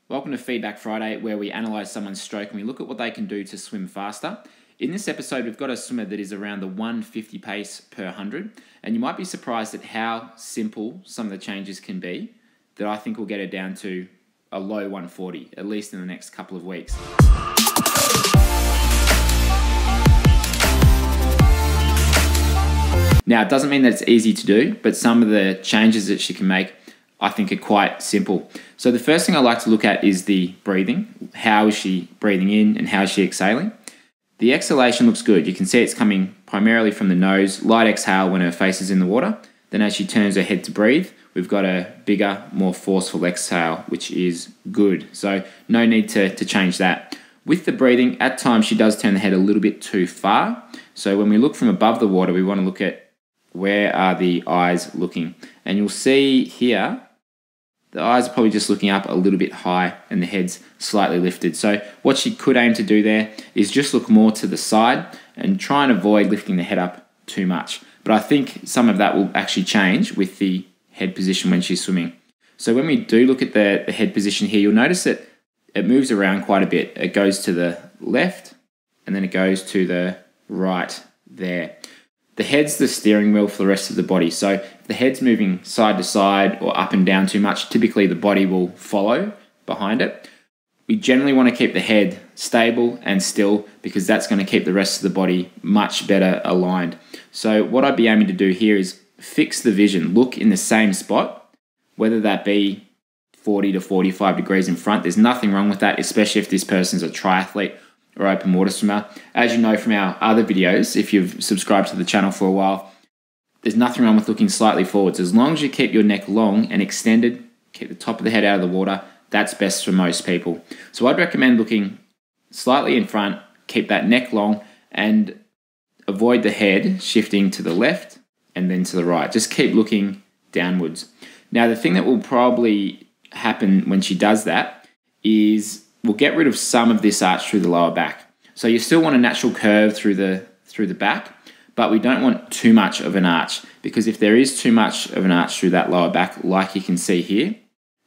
Welcome to Feedback Friday, where we analyse someone's stroke and we look at what they can do to swim faster. In this episode, we've got a swimmer that is around the 150 pace per 100, and you might be surprised at how simple some of the changes can be that I think will get her down to a low 140, at least in the next couple of weeks. Now, it doesn't mean that it's easy to do, but some of the changes that she can make I think are quite simple. So the first thing I like to look at is the breathing. How is she breathing in and how is she exhaling? The exhalation looks good. You can see it's coming primarily from the nose, light exhale when her face is in the water. Then as she turns her head to breathe, we've got a bigger, more forceful exhale, which is good. So no need to change that. With the breathing, at times she does turn the head a little bit too far. So when we look from above the water, we want to look at where are the eyes looking. And you'll see here, the eyes are probably just looking up a little bit high and the head's slightly lifted. So what she could aim to do there is just look more to the side and try and avoid lifting the head up too much. But I think some of that will actually change with the head position when she's swimming. So when we do look at the head position here, you'll notice that it moves around quite a bit. It goes to the left and then it goes to the right there. The head's the steering wheel for the rest of the body. So if the head's moving side to side or up and down too much, typically the body will follow behind it. We generally want to keep the head stable and still because that's going to keep the rest of the body much better aligned. So what I'd be aiming to do here is fix the vision. Look in the same spot, whether that be 40 to 45 degrees in front. There's nothing wrong with that, especially if this person's a triathlete or open water swimmer. As you know from our other videos, if you've subscribed to the channel for a while, there's nothing wrong with looking slightly forwards. As long as you keep your neck long and extended, keep the top of the head out of the water, that's best for most people. So I'd recommend looking slightly in front, keep that neck long, and avoid the head shifting to the left and then to the right. Just keep looking downwards. Now, the thing that will probably happen when she does that is we'll get rid of some of this arch through the lower back. So you still want a natural curve through the back, but we don't want too much of an arch, because if there is too much of an arch through that lower back, like you can see here,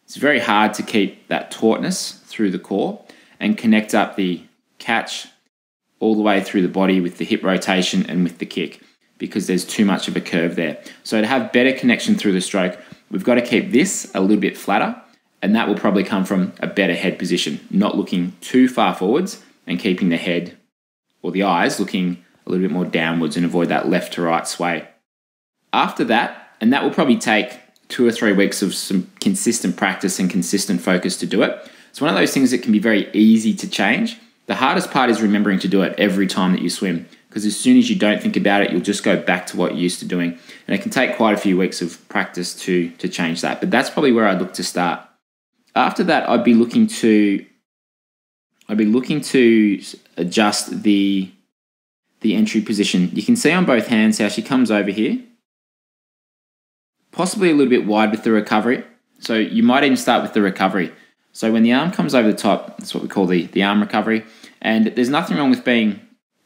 it's very hard to keep that tautness through the core and connect up the catch all the way through the body with the hip rotation and with the kick, because there's too much of a curve there. So to have better connection through the stroke, we've got to keep this a little bit flatter, and that will probably come from a better head position, not looking too far forwards and keeping the head or the eyes looking a little bit more downwards and avoid that left to right sway. After that, and that will probably take 2 or 3 weeks of some consistent practice and consistent focus to do it. It's one of those things that can be very easy to change. The hardest part is remembering to do it every time that you swim, because as soon as you don't think about it, you'll just go back to what you're used to doing. And it can take quite a few weeks of practice to change that. But that's probably where I'd look to start. After that, I'd be looking to adjust the entry position. You can see on both hands how she comes over here, possibly a little bit wide with the recovery. So you might even start with the recovery. So when the arm comes over the top, that's what we call the arm recovery. And there's nothing wrong with being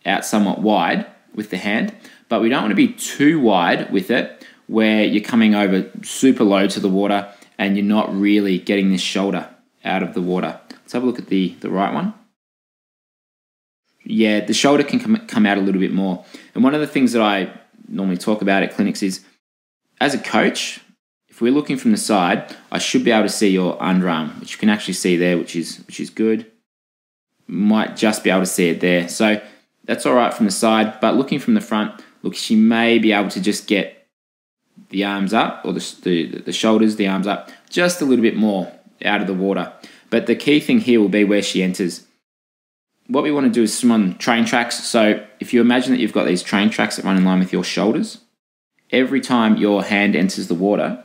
out somewhat wide with the hand, but we don't want to be too wide with it where you're coming over super low to the water and you're not really getting this shoulder out of the water. Let's have a look at the right one. Yeah, the shoulder can come out a little bit more. And one of the things that I normally talk about at clinics is, as a coach, if we're looking from the side, I should be able to see your underarm, which you can actually see there, which is good. Might just be able to see it there. So that's all right from the side, but looking from the front, look, she may be able to just get the arms up, or the shoulders, the arms up, just a little bit more out of the water. But the key thing here will be where she enters. What we want to do is swim on train tracks. So if you imagine that you've got these train tracks that run in line with your shoulders, every time your hand enters the water,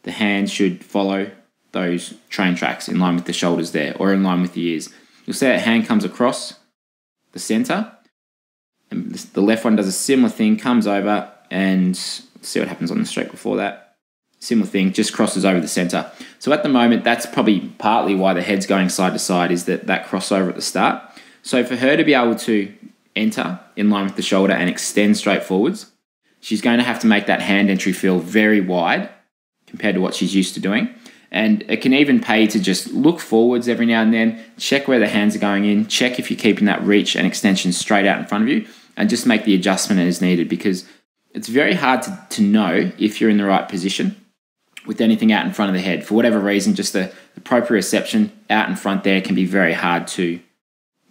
the hand should follow those train tracks in line with the shoulders there, or in line with the ears. You'll see that hand comes across the center, and the left one does a similar thing, comes over, and see what happens on the stroke before that. Similar thing, just crosses over the center. So at the moment, that's probably partly why the head's going side to side, is that crossover at the start. So for her to be able to enter in line with the shoulder and extend straight forwards, she's going to have to make that hand entry feel very wide compared to what she's used to doing. And it can even pay to just look forwards every now and then, check where the hands are going in, check if you're keeping that reach and extension straight out in front of you, and just make the adjustment as needed, because it's very hard to know if you're in the right position with anything out in front of the head. For whatever reason, just the proprioception out in front there can be very hard to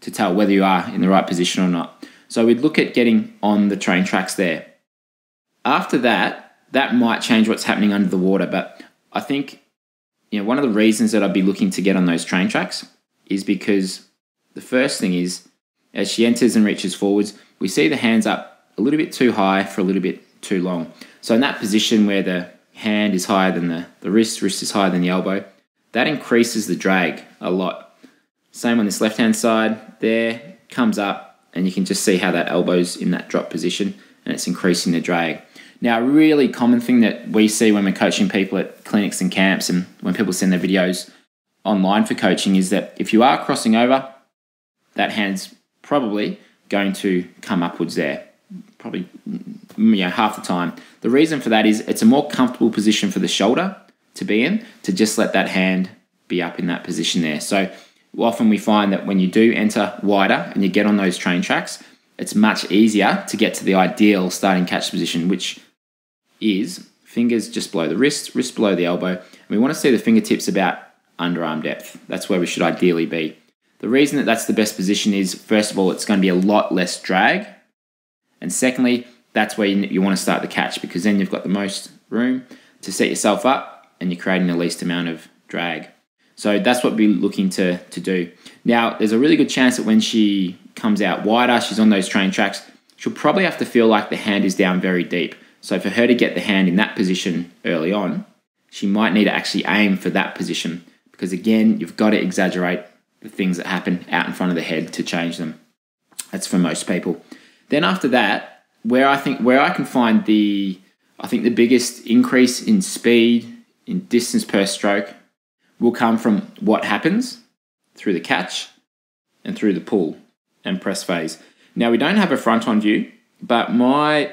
tell whether you are in the right position or not. So we'd look at getting on the train tracks there. After that, that might change what's happening under the water, but I think one of the reasons that I'd be looking to get on those train tracks is because the first thing is, as she enters and reaches forwards, we see the hands up a little bit too high for a little bit too long. So in that position where the hand is higher than the wrist is higher than the elbow, that increases the drag a lot. Same on this left-hand side, there, comes up, and you can just see how that elbow's in that drop position, and it's increasing the drag. Now, a really common thing that we see when we're coaching people at clinics and camps, and when people send their videos online for coaching, is that if you are crossing over, that hand's probably going to come upwards there, probably half the time. The reason for that is it's a more comfortable position for the shoulder to be in, to just let that hand be up in that position there. So often we find that when you do enter wider and you get on those train tracks, it's much easier to get to the ideal starting catch position, which is fingers just below the wrist below the elbow. And we want to see the fingertips about underarm depth. That's where we should ideally be. The reason that that's the best position is, first of all, it's going to be a lot less drag. And secondly, that's where you want to start the catch, because then you've got the most room to set yourself up and you're creating the least amount of drag. So that's what we're looking to do. Now, there's a really good chance that when she comes out wider, she's on those train tracks, she'll probably have to feel like the hand is down very deep. So for her to get the hand in that position early on, she might need to actually aim for that position, because again, you've got to exaggerate the things that happen out in front of the head to change them. That's for most people. Then after that, where I can find the biggest increase in speed, in distance per stroke, will come from what happens through the catch and through the pull and press phase. Now, we don't have a front-on view, but my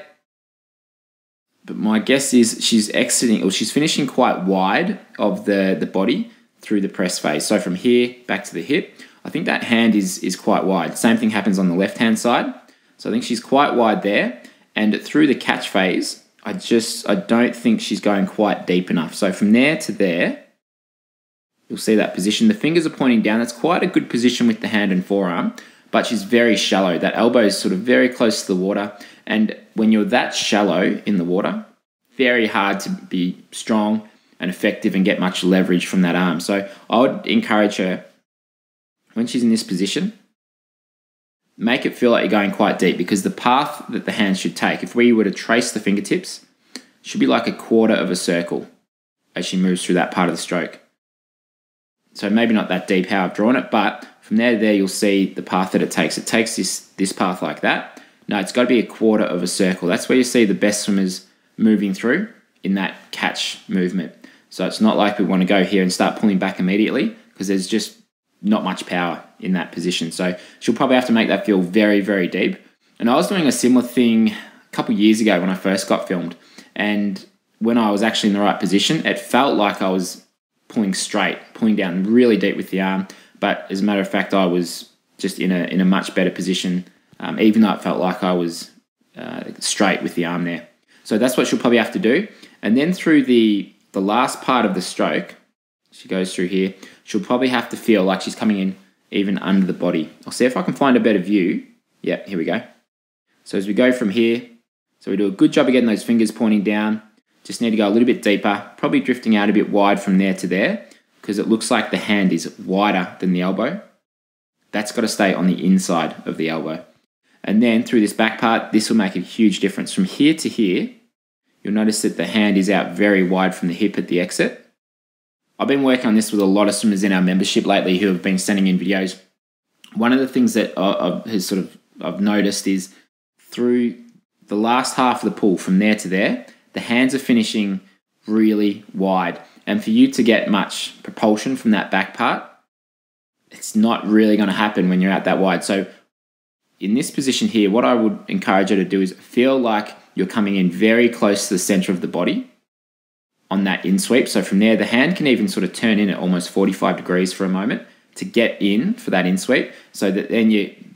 guess is she's exiting, or she's finishing quite wide of the body through the press phase. So from here back to the hip, I think that hand is quite wide. Same thing happens on the left-hand side. So I think she's quite wide there. And through the catch phase, I don't think she's going quite deep enough. So from there to there, you'll see that position. The fingers are pointing down. That's quite a good position with the hand and forearm, but she's very shallow. That elbow is sort of very close to the water. And when you're that shallow in the water, very hard to be strong and effective and get much leverage from that arm. So I would encourage her, when she's in this position, make it feel like you're going quite deep, because the path that the hand should take, if we were to trace the fingertips, should be like a quarter of a circle as she moves through that part of the stroke. So maybe not that deep how I've drawn it, but from there to there, you'll see the path that it takes. It takes this path like that. No, it's got to be a quarter of a circle. That's where you see the best swimmers moving through in that catch movement. So it's not like we want to go here and start pulling back immediately, because there's just not much power in that position. So she'll probably have to make that feel very, very deep. And I was doing a similar thing a couple of years ago when I first got filmed. And when I was actually in the right position, it felt like I was pulling down really deep with the arm. But as a matter of fact, I was just in a much better position, even though it felt like I was straight with the arm there. So that's what she'll probably have to do. And then through the last part of the stroke, she goes through here, she'll probably have to feel like she's coming in even under the body. I'll see if I can find a better view. Yep, here we go. So as we go from here, so we do a good job of getting those fingers pointing down. Just need to go a little bit deeper, probably drifting out a bit wide from there to there, because it looks like the hand is wider than the elbow. That's got to stay on the inside of the elbow. And then through this back part, this will make a huge difference. From here to here, you'll notice that the hand is out very wide from the hip at the exit. I've been working on this with a lot of swimmers in our membership lately who have been sending in videos. One of the things that I've noticed is through the last half of the pull, from there to there, the hands are finishing really wide. And for you to get much propulsion from that back part, it's not really going to happen when you're out that wide. So in this position here, what I would encourage you to do is feel like you're coming in very close to the center of the body. on that in sweep. So from there, the hand can even sort of turn in at almost 45 degrees for a moment to get in for that in sweep, so that then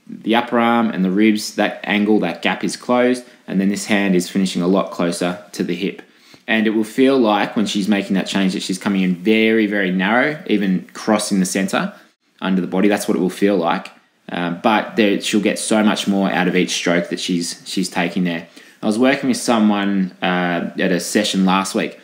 the upper arm and the ribs, that angle, that gap is closed, and then this hand is finishing a lot closer to the hip. And it will feel like when she's making that change that she's coming in very, very narrow, even crossing the center under the body. That's what it will feel like. But she'll get so much more out of each stroke that she's taking there. I was working with someone at a session last week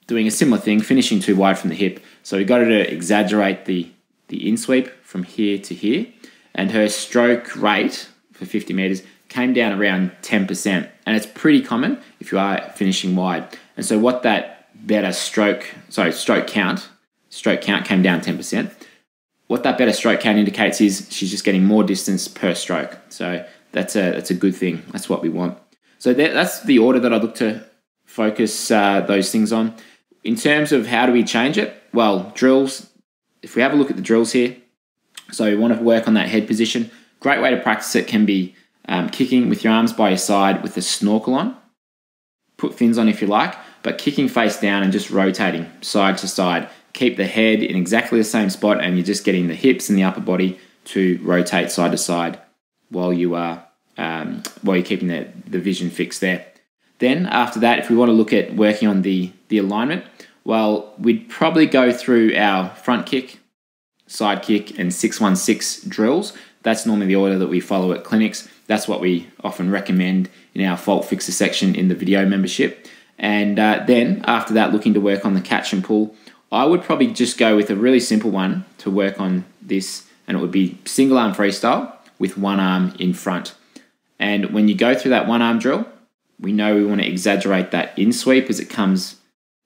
doing a similar thing, finishing too wide from the hip. So we got her to exaggerate the in sweep from here to here, and her stroke rate for 50 meters came down around 10%. And it's pretty common if you are finishing wide. And so what that better stroke count came down 10%. What that better stroke count indicates is she's just getting more distance per stroke. So that's a good thing. That's what we want. So that's the order that I look to focus those things on. In terms of how do we change it? Well, drills, if we have a look at the drills here, so we want to work on that head position. Great way to practice it can be kicking with your arms by your side with a snorkel on. Put fins on if you like, but kicking face down and just rotating side to side. Keep the head in exactly the same spot, and you're just getting the hips and the upper body to rotate side to side while you're keeping the vision fixed there. Then after that, if we want to look at working on the alignment, well, we'd probably go through our front kick, side kick, and 6-1-6 drills. That's normally the order that we follow at clinics. That's what we often recommend in our fault fixer section in the video membership. And then after that, looking to work on the catch and pull, I would probably just go with a really simple one to work on this, and it would be single arm freestyle with one arm in front. And when you go through that one arm drill, we know we want to exaggerate that in sweep as it comes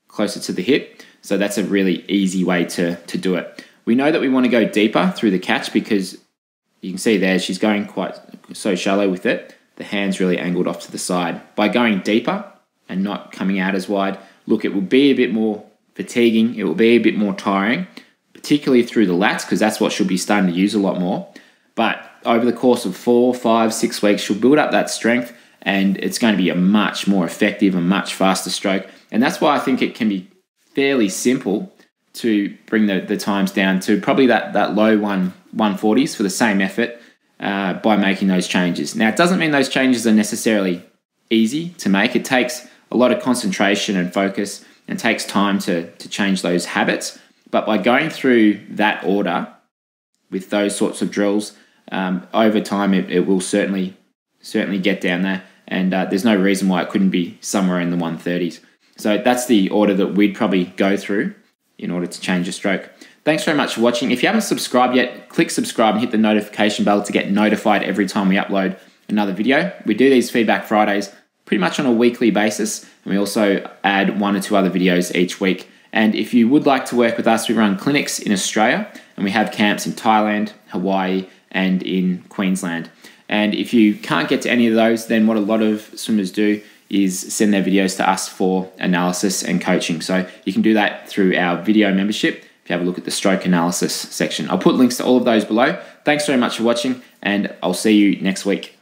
closer to the hip. So that's a really easy way to do it. We know that we want to go deeper through the catch because you can see there she's going quite so shallow with it. The hand's really angled off to the side. By going deeper and not coming out as wide, look, it will be a bit more fatiguing. It will be a bit more tiring, particularly through the lats, because that's what she'll be starting to use a lot more. But over the course of 4, 5, 6 weeks, she'll build up that strength, and it's going to be a much more effective and much faster stroke. And that's why I think it can be fairly simple to bring the times down to probably that low 140s for the same effort by making those changes. Now, it doesn't mean those changes are necessarily easy to make. It takes a lot of concentration and focus and takes time to change those habits. But by going through that order with those sorts of drills, over time it will certainly get down there. And there's no reason why it couldn't be somewhere in the 130s. So that's the order that we'd probably go through in order to change a stroke. Thanks very much for watching. If you haven't subscribed yet, click subscribe and hit the notification bell to get notified every time we upload another video. We do these Feedback Fridays pretty much on a weekly basis, and we also add 1 or 2 other videos each week. And if you would like to work with us, we run clinics in Australia, and we have camps in Thailand, Hawaii, and in Queensland. And if you can't get to any of those, then what a lot of swimmers do is send their videos to us for analysis and coaching. So you can do that through our video membership if you have a look at the stroke analysis section. I'll put links to all of those below. Thanks very much for watching, and I'll see you next week.